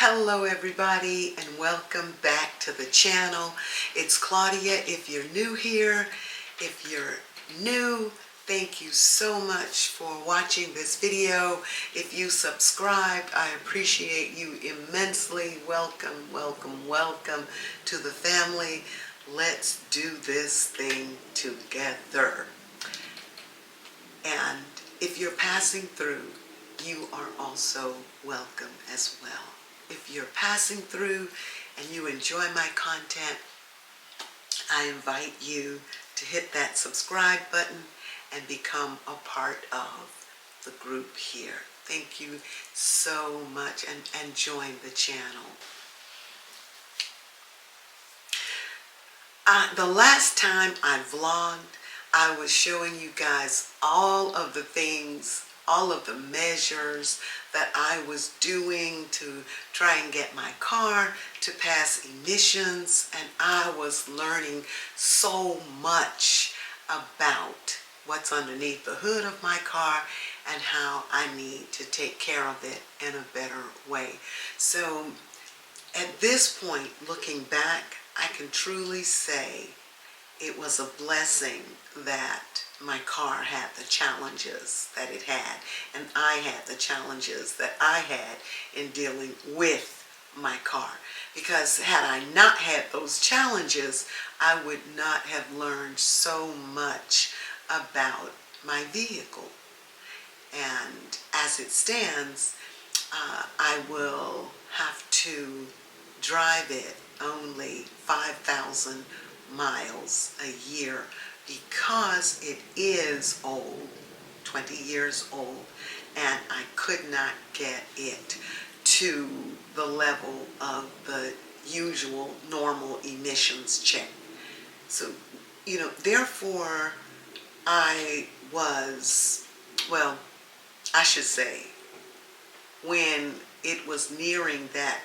Hello everybody and welcome back to the channel. It's Claudia. If you're new here, if you're new, thank you so much for watching this video. If you subscribed, I appreciate you immensely. Welcome, welcome, welcome to the family. Let's do this thing together. And if you're passing through, you are also welcome as well. If you're passing through and you enjoy my content, I invite you to hit that subscribe button and become a part of the group here. Thank you so much and join the channel. The last time I vlogged, I was showing you guys all of the things, all of the measures that I was doing to try and get my car to pass emissions, and I was learning so much about what's underneath the hood of my car and how I need to take care of it in a better way. So at this point, looking back, I can truly say it was a blessing that my car had the challenges that it had, and I had the challenges that I had in dealing with my car. Because had I not had those challenges, I would not have learned so much about my vehicle. And as it stands, I will have to drive it only 5,000 miles a year because it is old, 20 years old, and I could not get it to the level of the usual normal emissions check. So, therefore I was, well, I should say, when it was nearing that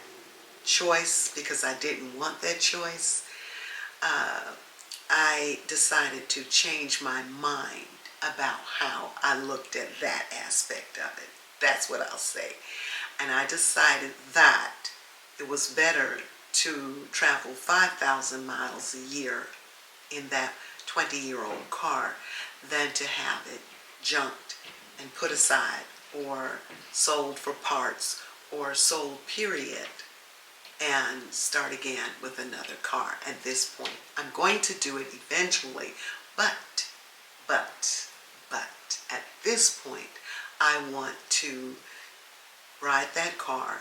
choice, because I didn't want that choice, I decided to change my mind about how I looked at that aspect of it. That's what I'll say. And I decided that it was better to travel 5,000 miles a year in that 20-year-old car than to have it junked and put aside or sold for parts or sold period and start again with another car. At this point, I'm going to do it eventually, but at this point, I want to ride that car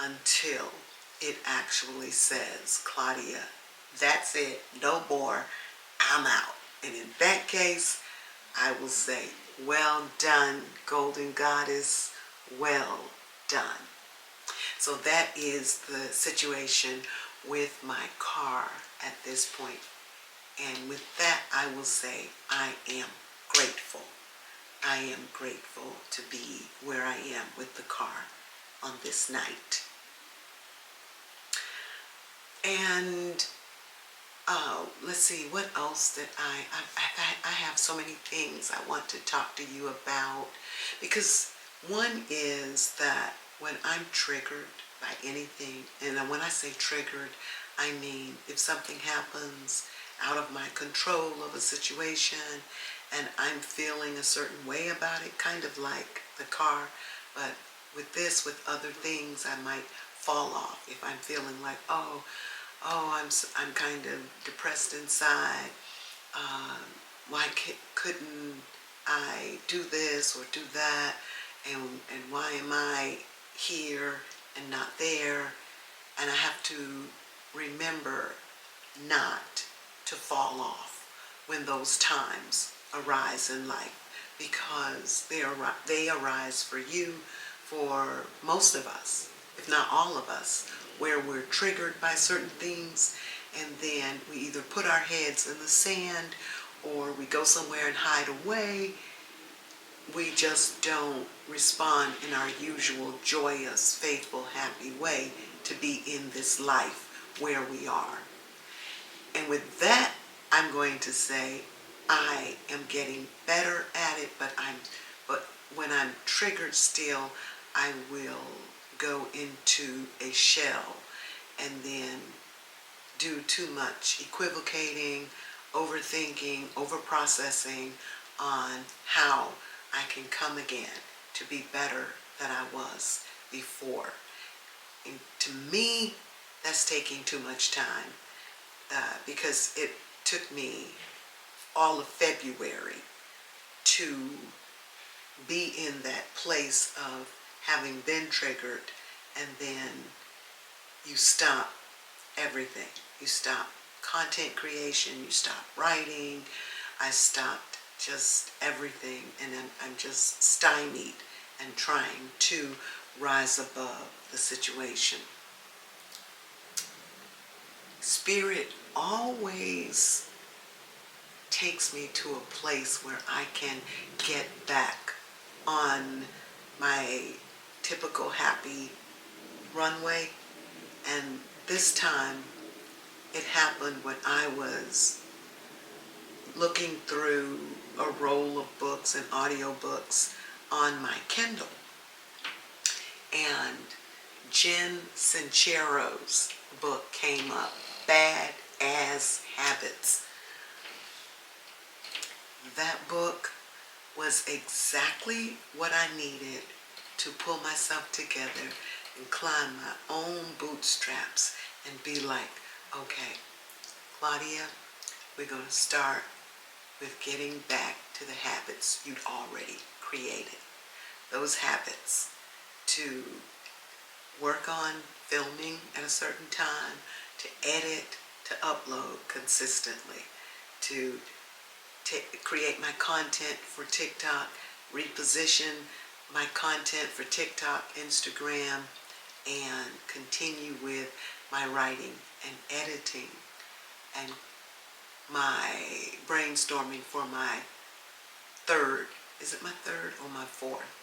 until it actually says, Claudia, that's it, no more, I'm out. And in that case, I will say, well done, Golden Goddess, well done. So that is the situation with my car at this point. And with that, I will say I am grateful. I am grateful to be where I am with the car on this night. And let's see, what else that I have so many things I want to talk to you about. Because one is that when I'm triggered by anything, and when I say triggered, I mean if something happens out of my control of a situation and I'm feeling a certain way about it, kind of like the car, but with other things, I might fall off. If I'm feeling like, I'm kind of depressed inside, why couldn't I do this or do that, and why am I here and not there? And I have to remember not to fall off when those times arise in life, because they arise for you, for most of us, if not all of us, where we're triggered by certain things, and then we either put our heads in the sand or we go somewhere and hide away. We just don't respond in our usual joyous, faithful, happy way to be in this life where we are. And with that, I'm going to say I am getting better at it, but when I'm triggered still, I will go into a shell and then do too much equivocating, overthinking, overprocessing on how I can come again to be better than I was before. And to me, that's taking too much time because it took me all of February to be in that place of having been triggered, and then you stop everything. You stop content creation, you stop writing. I stopped just everything, and I'm just stymied and trying to rise above the situation. Spirit always takes me to a place where I can get back on my typical happy runway. And this time it happened when I was looking through a roll of books and audiobooks on my Kindle. And Jen Sincero's book came up, Bad As Habits. That book was exactly what I needed to pull myself together and climb my own bootstraps and be like, okay, Claudia, we're going to start with getting back to the habits you'd already created. Those habits to work on filming at a certain time, to edit, to upload consistently, to create my content for TikTok, reposition my content for TikTok, Instagram, and continue with my writing and editing and my brainstorming for my third, is it my third or my fourth?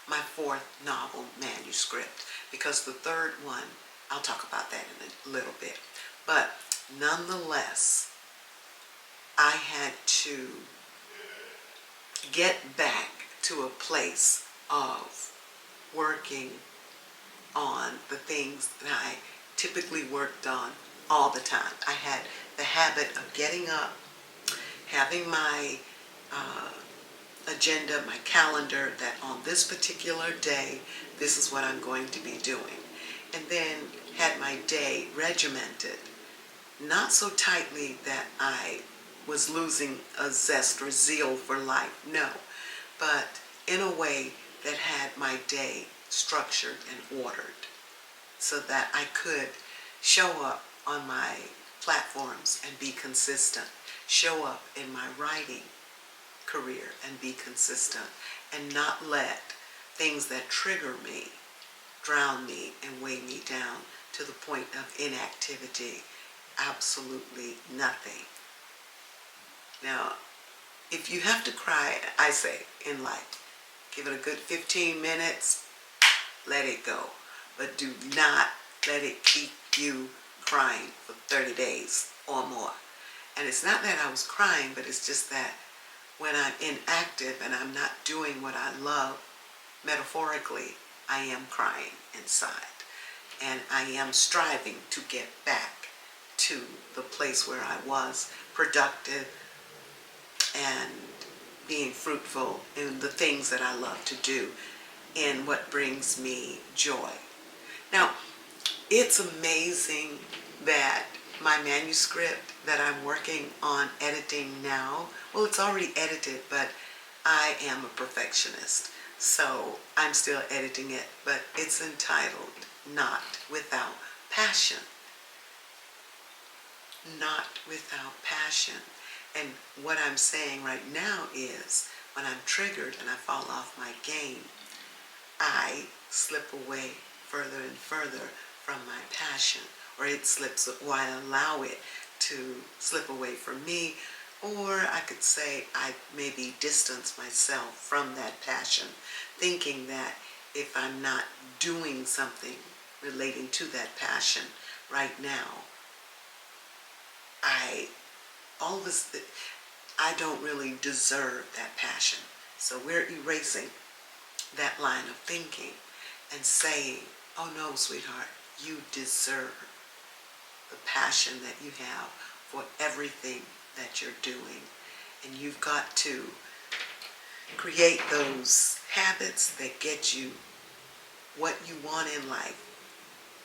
My fourth novel manuscript, because the third one, I'll talk about that in a little bit. But nonetheless, I had to get back to a place of working on the things that I typically worked on all the time. I had the habit of getting up, having my agenda, my calendar, that on this particular day, this is what I'm going to be doing. And then had my day regimented, not so tightly that I was losing a zest or zeal for life, no, but in a way that had my day structured and ordered so that I could show up on my platforms and be consistent, show up in my writing career and be consistent, and not let things that trigger me drown me and weigh me down to the point of inactivity, absolutely nothing. Now, if you have to cry, I say, in life, give it a good 15 minutes, let it go. But do not let it keep you crying for 30 days or more. And it's not that I was crying, but it's just that when I'm inactive and I'm not doing what I love, metaphorically, I am crying inside. And I am striving to get back to the place where I was productive and being fruitful in the things that I love to do and what brings me joy. Now, it's amazing that my manuscript that I'm working on editing now, well, it's already edited, but I am a perfectionist, so I'm still editing it, but it's entitled Not Without Passion. Not without passion. And what I'm saying right now is, when I'm triggered and I fall off my game, I slip away further and further from my passion, or it slips, or I allow it to slip away from me, or I could say I maybe distance myself from that passion, thinking that if I'm not doing something relating to that passion right now, I don't really deserve that passion. So we're erasing that line of thinking. and saying, oh no, sweetheart, you deserve the passion that you have for everything that you're doing. And you've got to create those habits that get you what you want in life,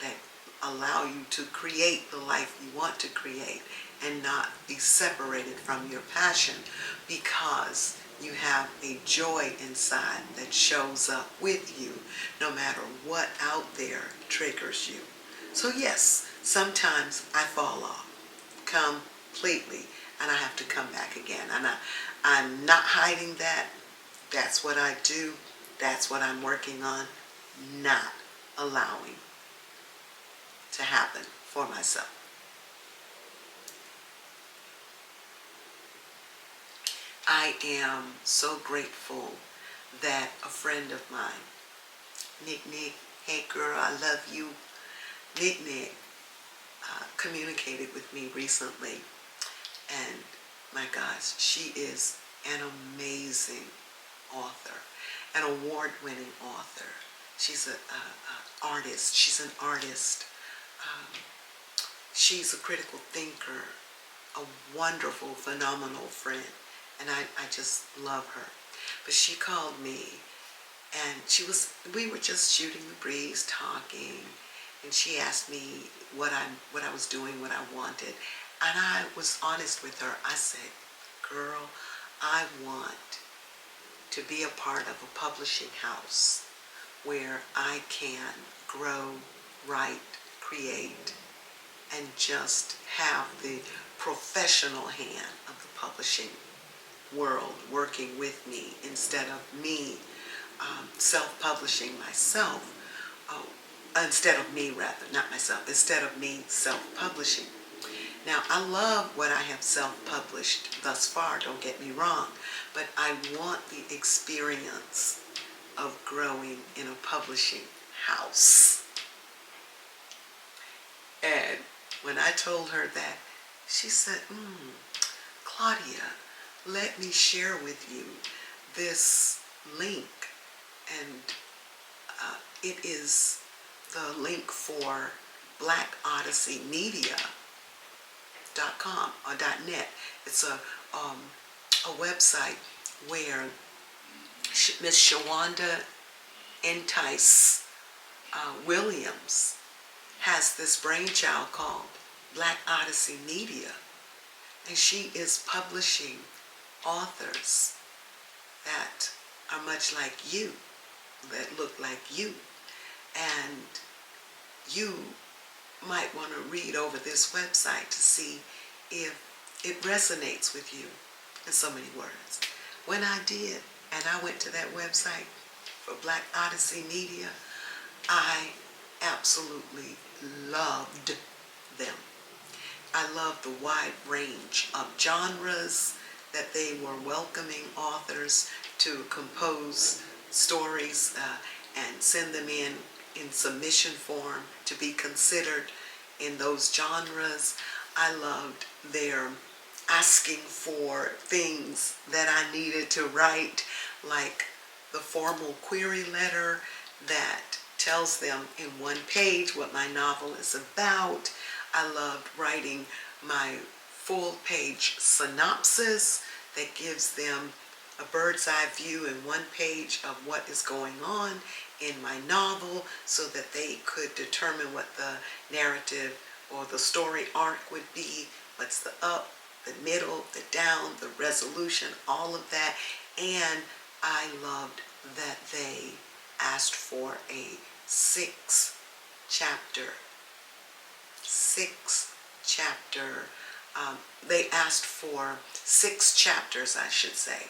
that allow you to create the life you want to create and not be separated from your passion, because you have a joy inside that shows up with you no matter what out there triggers you. So yes, sometimes I fall off completely and I have to come back again. And I'm not hiding that. That's what I do. That's what I'm working on, not allowing to happen for myself. I am so grateful that a friend of mine, Nick, hey girl, I love you. Nick communicated with me recently, and my gosh, she is an amazing author, an award-winning author. She's an artist. She's an artist. She's a critical thinker, a wonderful, phenomenal friend, and I just love her. But she called me, and we were just shooting the breeze, talking, and she asked me what I was doing, what I wanted, and I was honest with her. I said, girl, I want to be a part of a publishing house where I can grow, write, create, and just have the professional hand of the publishing world working with me instead of me self-publishing myself. Instead of me self-publishing. Now, I love what I have self-published thus far, don't get me wrong, but I want the experience of growing in a publishing house. And when I told her that, she said, Claudia, let me share with you this link. And it is the link for BlackOdysseyMedia.com or .net. It's a website where Miss Shawanda Entice Williams has this brainchild called Black Odyssey Media, and she is publishing authors that are much like you, that look like you, and you might want to read over this website to see if it resonates with you, in so many words. When I did, and I went to that website for Black Odyssey Media, I absolutely loved them. I loved the wide range of genres that they were welcoming authors to compose stories and send them in submission form to be considered in those genres. I loved their asking for things that I needed to write, like the formal query letter that tells them in one page what my novel is about. I loved writing my full page synopsis that gives them a bird's eye view in one page of what is going on in my novel, so that they could determine what the narrative or the story arc would be, what's the up, the middle, the down, the resolution, all of that. And I loved that they asked for a six chapter, they asked for 6 chapters, I should say,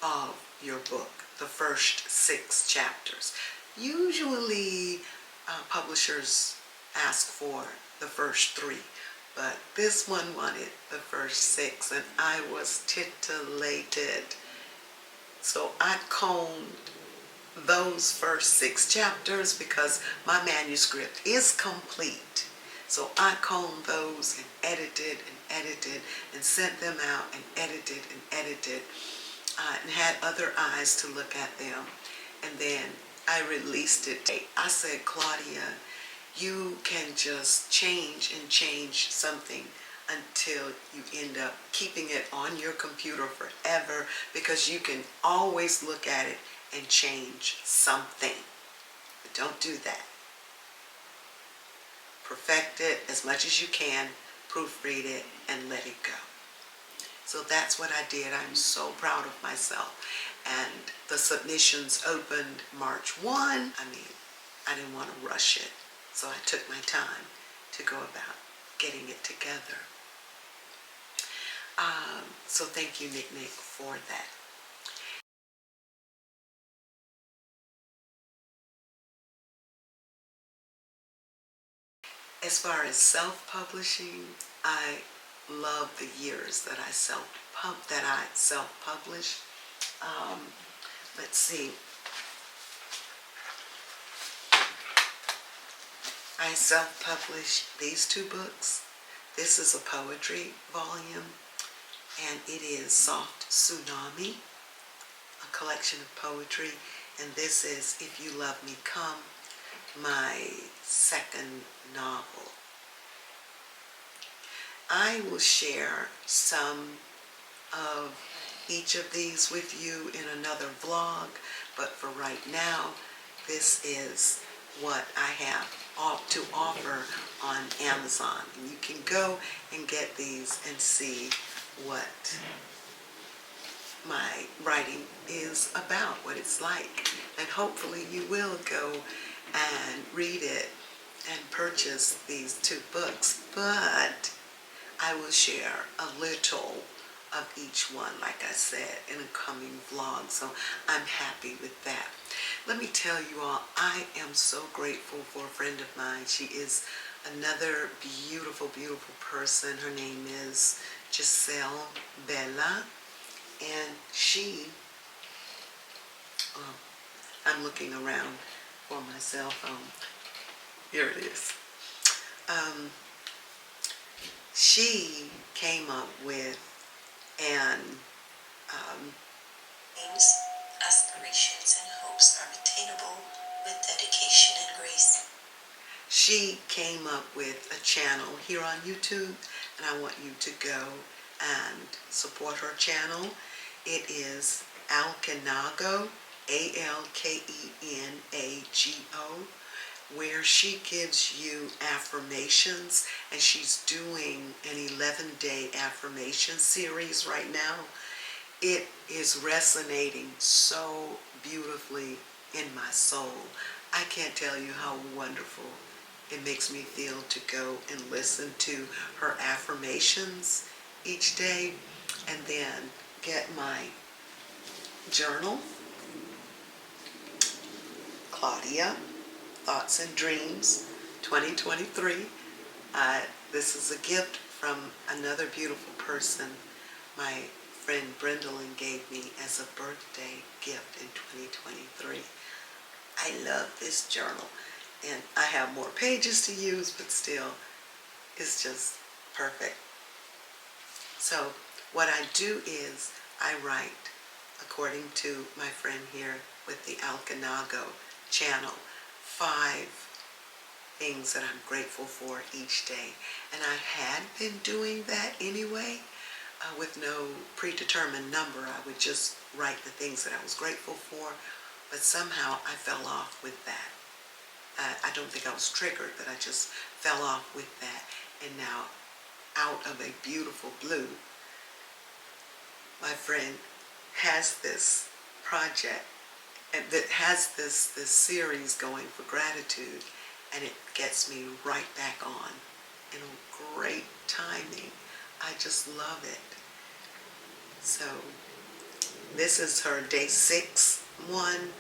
of your book, the first 6 chapters. Usually publishers ask for the first 3, but this one wanted the first 6, and I was titillated. So I combed those first 6 chapters because my manuscript is complete. So I combed those and edited and sent them out and edited and had other eyes to look at them. And then I released it. I said, Claudia, you can just change and change something until you end up keeping it on your computer forever, because you can always look at it and change something. But don't do that. Perfect it as much as you can, proofread it, and let it go. So that's what I did. I'm so proud of myself. And the submissions opened March 1. I mean, I didn't want to rush it. So I took my time to go about getting it together. So thank you, Nick, for that. As far as self-publishing, I love the years that I self-published. Let's see. I self-published these 2 books. This is a poetry volume, and it is Soft Tsunami, a collection of poetry. And this is If You Love Me Come, my 2nd novel. I will share some of each of these with you in another vlog, but for right now, this is what I have to offer on Amazon. And you can go and get these and see what my writing is about, what it's like. And hopefully you will go and read it and purchase these 2 books. But I will share a little of each one, like I said, in a coming vlog. So I'm happy with that. Let me tell you all, I am so grateful for a friend of mine. She is another beautiful, beautiful person. Her name is Giselle Bella. And she, I'm looking around for my cell phone. Here it is. She came up with an aims, aspirations, and hopes are attainable with dedication and grace. She came up with a channel here on YouTube, and I want you to go and support her channel. It is Alkenago, Alkenago, where she gives you affirmations, and she's doing an 11-day affirmation series right now. It is resonating so beautifully in my soul. I can't tell you how wonderful it makes me feel to go and listen to her affirmations each day, and then get my journal, Claudia, Thoughts and Dreams 2023. This is a gift from another beautiful person my friend Brendolyn gave me as a birthday gift in 2023. I love this journal, and I have more pages to use, but still, it's just perfect. So what I do is I write, according to my friend here with the Alkenago channel, 5 things that I'm grateful for each day. And I had been doing that anyway, with no predetermined number. I would just write the things that I was grateful for, but somehow I fell off with that. I don't think I was triggered, but I just fell off with that. And now, out of a beautiful blue, my friend has this project, and that has this series going for gratitude, and it gets me right back on in a great timing. I just love it. So this is her day 6 one.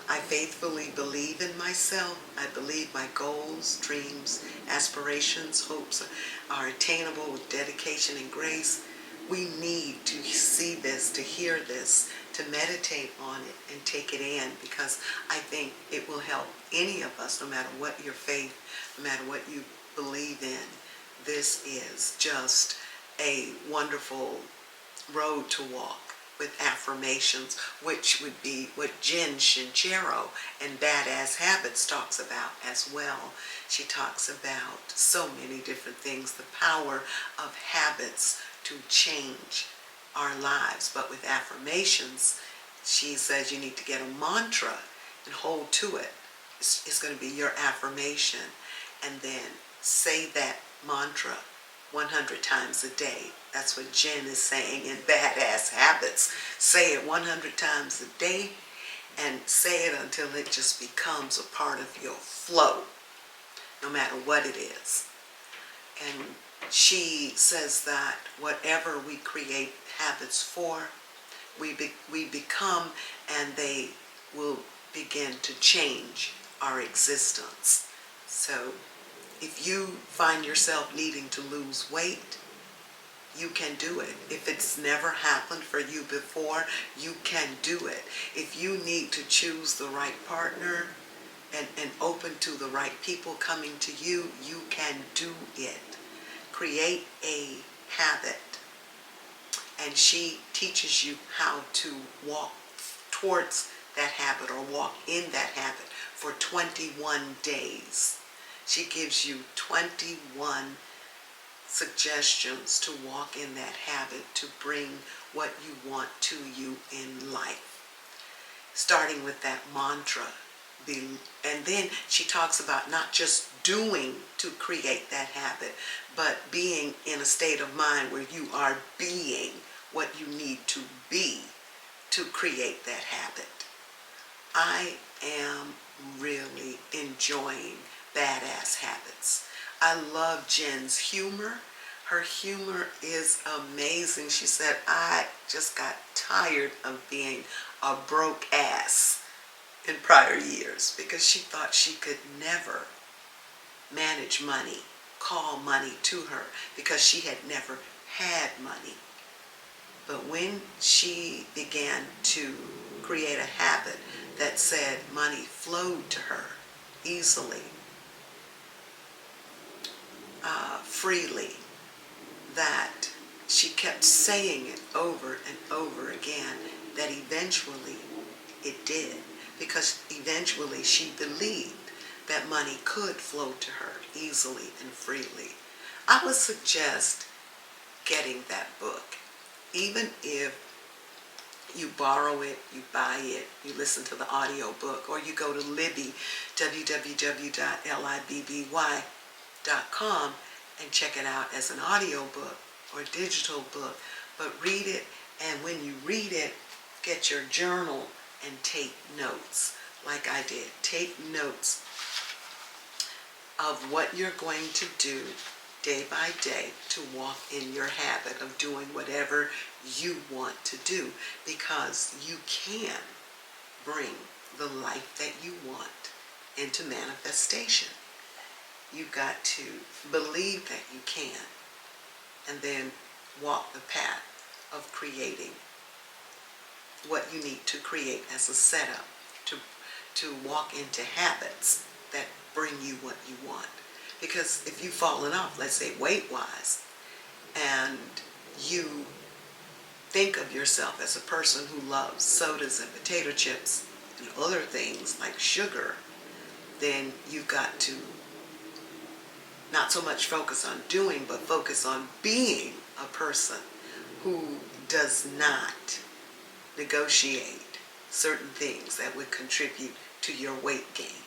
I faithfully believe in myself. I believe my goals, dreams, aspirations, hopes are attainable with dedication and grace. We need to see this, to hear this, to meditate on it and take it in, because I think it will help any of us, no matter what your faith, no matter what you believe in. This is just a wonderful road to walk with affirmation. affirmations, which would be what Jen Sincero in Badass Habits talks about as well. She talks about so many different things, the power of habits to change our lives. But with affirmations, she says you need to get a mantra and hold to it. It's going to be your affirmation, and then say that mantra 100 times a day. That's what Jen is saying in Badass Habits. Say it 100 times a day, and say it until it just becomes a part of your flow, no matter what it is. And she says that whatever we create habits for, we become, and they will begin to change our existence. So if you find yourself needing to lose weight, you can do it. If it's never happened for you before, you can do it. If you need to choose the right partner and open to the right people coming to you, you can do it. Create a habit. And she teaches you how to walk towards that habit or walk in that habit for 21 days. She gives you 21 suggestions to walk in that habit to bring what you want to you in life. Starting with that mantra. And then she talks about not just doing to create that habit, but being in a state of mind where you are being what you need to be to create that habit. I am really enjoying Badass Habits. I love Jen's humor. Her humor is amazing. She said, I just got tired of being a broke ass in prior years because she thought she could never manage money, call money to her, because she had never had money. But when she began to create a habit that said money flowed to her easily, freely, that she kept saying it over and over again, that eventually it did, because eventually she believed that money could flow to her easily and freely. I would suggest getting that book. Even if you borrow it, you buy it, you listen to the audio book, or you go to Libby, www.libby.com, and check it out as an audio book or digital book. But read it, and when you read it, get your journal and take notes like I did. Take notes of what you're going to do day by day to walk in your habit of doing whatever you want to do, because you can bring the life that you want into manifestation. You've got to believe that you can, and then walk the path of creating what you need to create as a setup to walk into habits that bring you what you want. Because if you've fallen off, let's say weight-wise, and you think of yourself as a person who loves sodas and potato chips and other things like sugar, then you've got to not so much focus on doing, but focus on being a person who does not negotiate certain things that would contribute to your weight gain.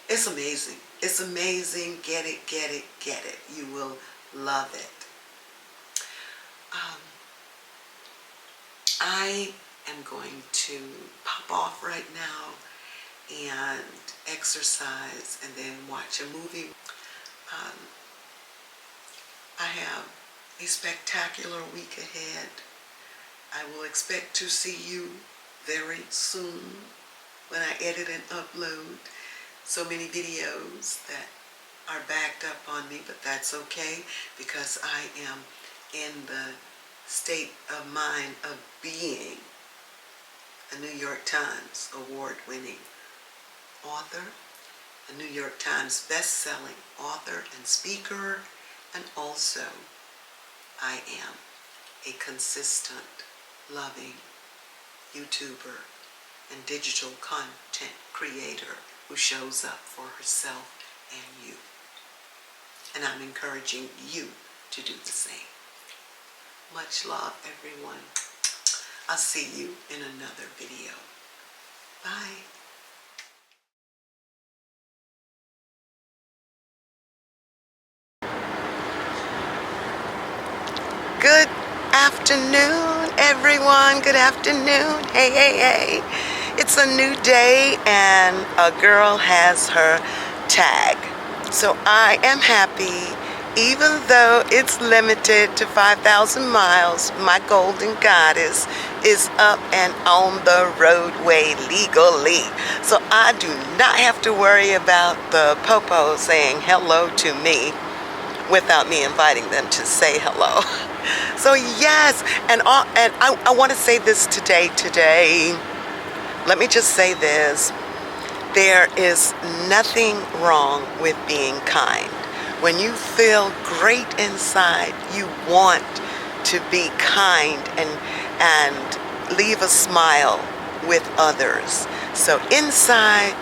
It's amazing. It's amazing. Get it, get it, get it. You will love it. I am going to pop off right now and exercise and then watch a movie. I have a spectacular week ahead. I will expect to see you very soon when I edit and upload so many videos that are backed up on me, but that's okay, because I am in the state of mind of being a New York Times award-winning author, a New York Times best-selling author and speaker, and also I am a consistent loving YouTuber and digital content creator who shows up for herself and you. And I'm encouraging you to do the same. Much love, everyone. I'll see you in another video. Bye. Good afternoon, everyone. Good afternoon. Hey, hey, hey. It's a new day and a girl has her tag. So I am happy, even though it's limited to 5,000 miles, my golden goddess is up and on the roadway legally. So I do not have to worry about the popo saying hello to me without me inviting them to say hello. So yes, and I want to say this today. Let me just say this. There is nothing wrong with being kind. When you feel great inside, you want to be kind and leave a smile with others. So inside,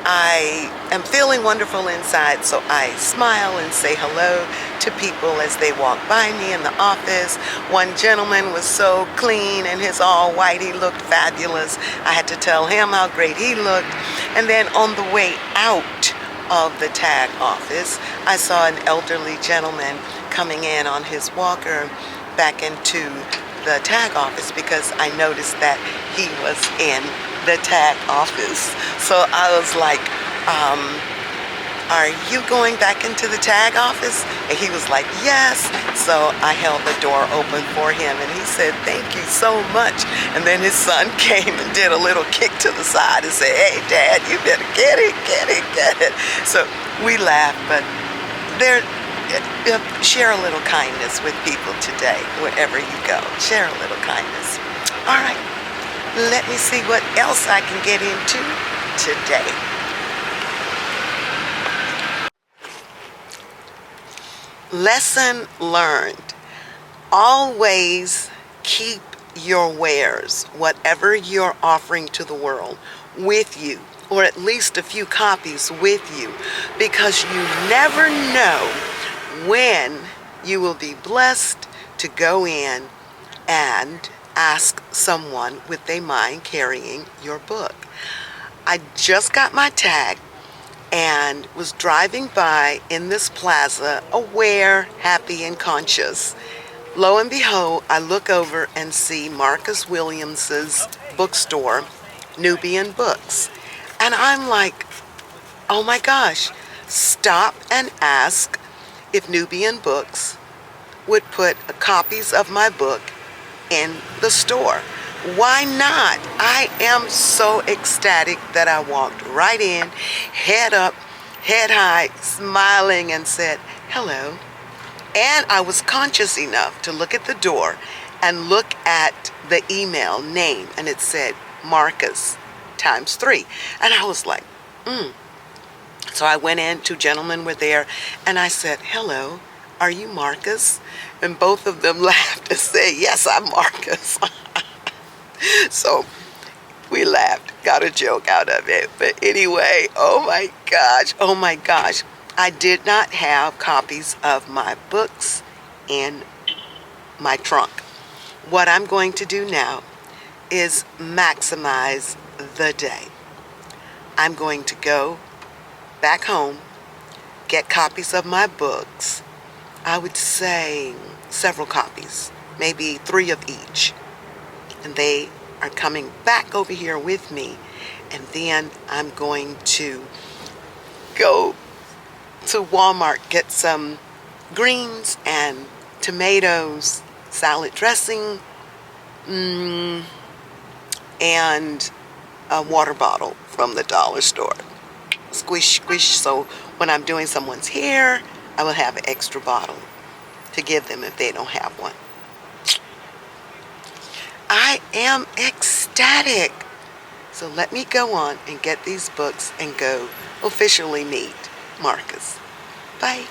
I am feeling wonderful inside, so I smile and say hello to people as they walk by me in the office. One gentleman was so clean and his all white, he looked fabulous. I had to tell him how great he looked. And then on the way out of the tag office, I saw an elderly gentleman coming in on his walker back into the tag office because I noticed that he was in the tag office. So I was like, are you going back into the tag office? And he was like, yes. So I held the door open for him and he said, thank you so much. And then his son came and did a little kick to the side and said, hey Dad, you better get it. So we laughed, but share a little kindness with people today, wherever you go. Share a little kindness. All right. Let me see what else I can get into today. Lesson learned. Always keep your wares, whatever you're offering to the world, with you, or at least a few copies with you, because you never know when you will be blessed to go in and ask someone, would they mind carrying your book? I just got my tag and was driving by in this plaza, aware, happy, and conscious. Lo and behold, I look over and see Marcus Williams's bookstore, Nubian Books. And I'm like, oh my gosh, stop and ask if Nubian Books would put copies of my book in the store. Why not? I am so ecstatic that I walked right in, head up, head high, smiling and said, hello. And I was conscious enough to look at the door and look at the email name, and it said Marcus ×3. And I was like, So I went in, two gentlemen were there, and I said, hello, are you Marcus? And both of them laughed and said, yes, I'm Marcus. So we laughed, got a joke out of it. But anyway, oh my gosh, I did not have copies of my books in my trunk. What I'm going to do now is maximize the day. I'm going to go back home, get copies of my books. I would say several copies, maybe 3 of each. And they are coming back over here with me. And then I'm going to go to Walmart, get some greens and tomatoes, salad dressing, and a water bottle from the dollar store. Squish, squish, so when I'm doing someone's hair, I will have an extra bottle to give them if they don't have one. I am ecstatic. So let me go on and get these books and go officially meet Marcus. Bye.